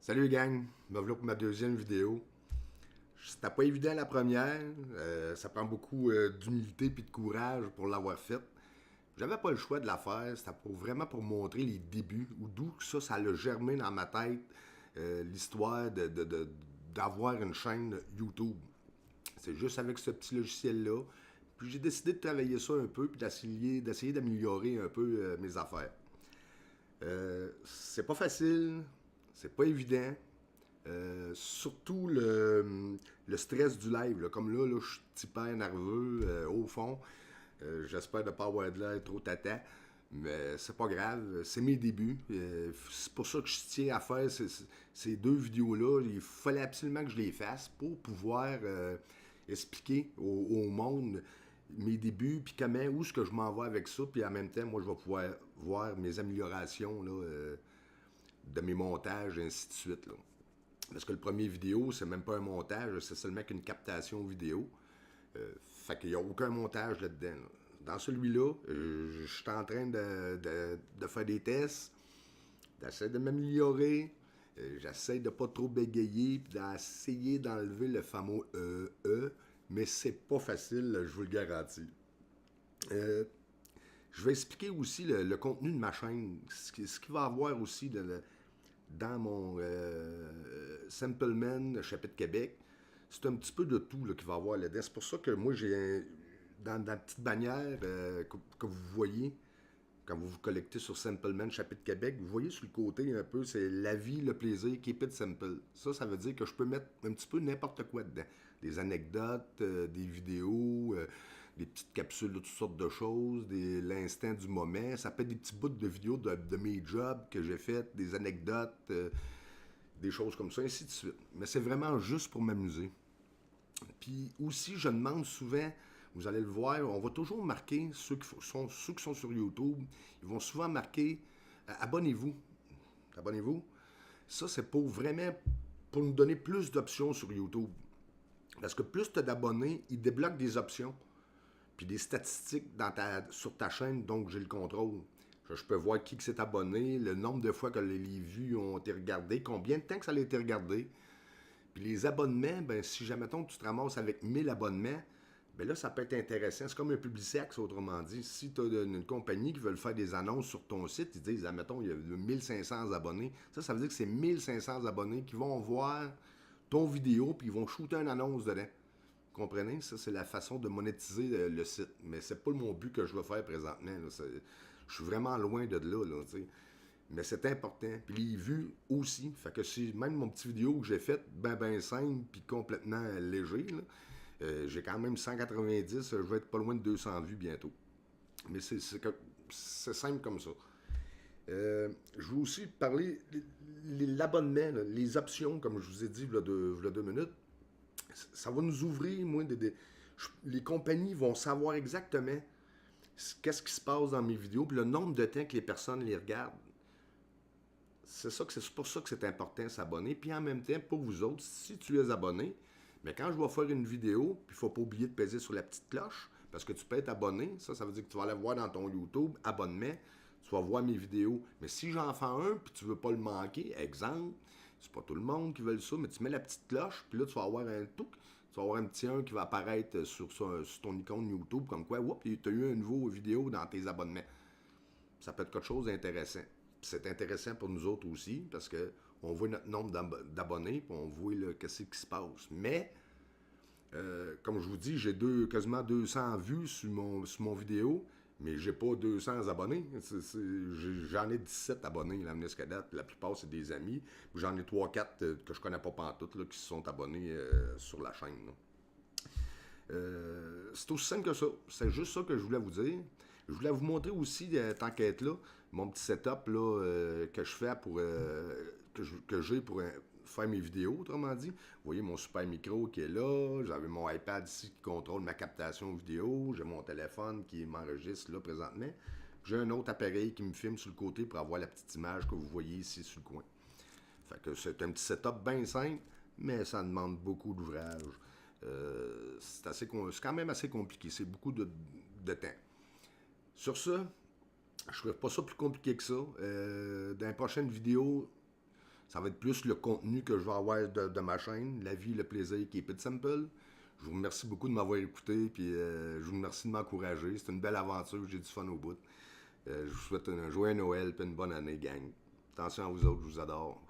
Salut gang, me voilà pour ma deuxième vidéo. C'était pas évident la première, ça prend beaucoup d'humilité et de courage pour l'avoir faite. J'avais pas le choix de la faire, c'était vraiment pour montrer les débuts, ou d'où ça l'a germé dans ma tête, l'histoire d'avoir une chaîne YouTube. C'est juste avec ce petit logiciel-là. Puis j'ai décidé de travailler ça un peu, puis d'essayer d'améliorer un peu mes affaires. C'est pas facile, c'est pas évident. Surtout le stress du live. Là. Comme là, je suis hyper nerveux au fond. J'espère ne pas avoir de l'air trop tata. Mais c'est pas grave, c'est mes débuts. C'est pour ça que je tiens à faire ces deux vidéos-là. Il fallait absolument que je les fasse pour pouvoir expliquer au monde mes débuts, puis comment, où est-ce que je m'en vais avec ça, puis en même temps, moi, je vais pouvoir voir mes améliorations là, de mes montages, et ainsi de suite. Là. Parce que le premier vidéo, c'est même pas un montage, c'est seulement qu'une captation vidéo. Fait qu'il n'y a aucun montage là-dedans. Là. Dans celui-là, je suis en train de faire des tests, d'essayer de m'améliorer. J'essaie de pas trop bégayer, puis d'essayer d'enlever le fameux mais c'est pas facile, je vous le garantis. Je vais expliquer aussi le contenu de ma chaîne, ce qu'il va y avoir aussi dans mon Sampleman chapitre Québec. C'est un petit peu de tout qu'il va y avoir là-dedans. C'est pour ça que moi, dans la petite bannière que vous voyez, quand vous vous collectez sur Sampleman chapitre Québec, vous voyez sur le côté un peu, c'est la vie, le plaisir, keep it simple. Ça veut dire que je peux mettre un petit peu n'importe quoi dedans. Des anecdotes, des vidéos, des petites capsules de toutes sortes de choses, l'instant du moment. Ça peut être des petits bouts de vidéos de mes jobs que j'ai fait, des anecdotes, des choses comme ça, ainsi de suite. Mais c'est vraiment juste pour m'amuser. Puis aussi, je demande souvent, vous allez le voir, on va toujours marquer ceux qui sont sur YouTube, ils vont souvent marquer abonnez-vous. Abonnez-vous. Ça, c'est pour vraiment pour nous donner plus d'options sur YouTube. Parce que plus tu as d'abonnés, ils débloquent des options, puis des statistiques sur ta chaîne, donc j'ai le contrôle. Je peux voir qui s'est abonné, le nombre de fois que les vues ont été regardées, combien de temps que ça a été regardé. Puis les abonnements, ben si jamais tu te ramasses avec 1000 abonnements, ben là, ça peut être intéressant. C'est comme un Publisex, autrement dit. Si tu as une compagnie qui veut faire des annonces sur ton site, ils disent, admettons, il y a 1500 abonnés. Ça veut dire que c'est 1500 abonnés qui vont voir ton vidéo, puis ils vont shooter une annonce dedans. Vous comprenez? Ça, c'est la façon de monétiser le site. Mais c'est pas mon but que je veux faire présentement. Je suis vraiment loin de là, t'sais. Mais c'est important. Puis les vues aussi. Fait que c'est même mon petit vidéo que j'ai fait, ben simple, puis complètement léger, là, j'ai quand même 190, je vais être pas loin de 200 vues bientôt. Mais c'est simple comme ça. Je veux aussi parler de l'abonnement, les options, comme je vous ai dit il y a 2 minutes. Ça va nous ouvrir, moi, les compagnies vont savoir exactement qu'est-ce qui se passe dans mes vidéos, puis le nombre de temps que les personnes les regardent. C'est pour ça que c'est important de s'abonner. Puis en même temps, pour vous autres, si tu es abonné, mais quand je vais faire une vidéo, puis il ne faut pas oublier de peser sur la petite cloche, parce que tu peux être abonné, ça veut dire que tu vas aller voir dans ton YouTube, abonnement, tu vas voir mes vidéos. Mais si j'en fais un, puis tu ne veux pas le manquer, exemple, c'est pas tout le monde qui veut ça, mais tu mets la petite cloche, puis là, tu vas avoir tu vas avoir un petit 1 qui va apparaître sur ton icône YouTube, comme quoi, oups, tu as eu une nouvelle vidéo dans tes abonnements. Ça peut être quelque chose d'intéressant. C'est intéressant pour nous autres aussi, parce qu'on voit notre nombre d'abonnés, puis on voit qu'est-ce qui se passe. Mais, comme je vous dis, j'ai quasiment 200 vues sur mon vidéo, mais j'ai pas 200 abonnés. J'en ai 17 abonnés, là, jusqu'à date. La plupart, c'est des amis. J'en ai 3-4 que je connais pas pantoute, là, qui se sont abonnés sur la chaîne. C'est aussi simple que ça. C'est juste ça que je voulais vous dire. Je voulais vous montrer aussi, tant qu'être là, mon petit setup là, que je fais que j'ai pour faire mes vidéos, autrement dit. Vous voyez mon super micro qui est là. J'avais mon iPad ici qui contrôle ma captation vidéo. J'ai mon téléphone qui m'enregistre là présentement. J'ai un autre appareil qui me filme sur le côté pour avoir la petite image que vous voyez ici sur le coin. Fait que c'est un petit setup bien simple, mais ça demande beaucoup d'ouvrage. C'est quand même assez compliqué. C'est beaucoup de temps. Sur ce, je ne ferai pas ça plus compliqué que ça. Dans la prochaine vidéo, Ça va être plus le contenu que je vais avoir de ma chaîne, la vie, le plaisir, Keep It Simple. Je vous remercie beaucoup de m'avoir écouté, puis je vous remercie de m'encourager. C'est une belle aventure, j'ai du fun au bout. Je vous souhaite un joyeux Noël et une bonne année, gang. Attention à vous autres, je vous adore.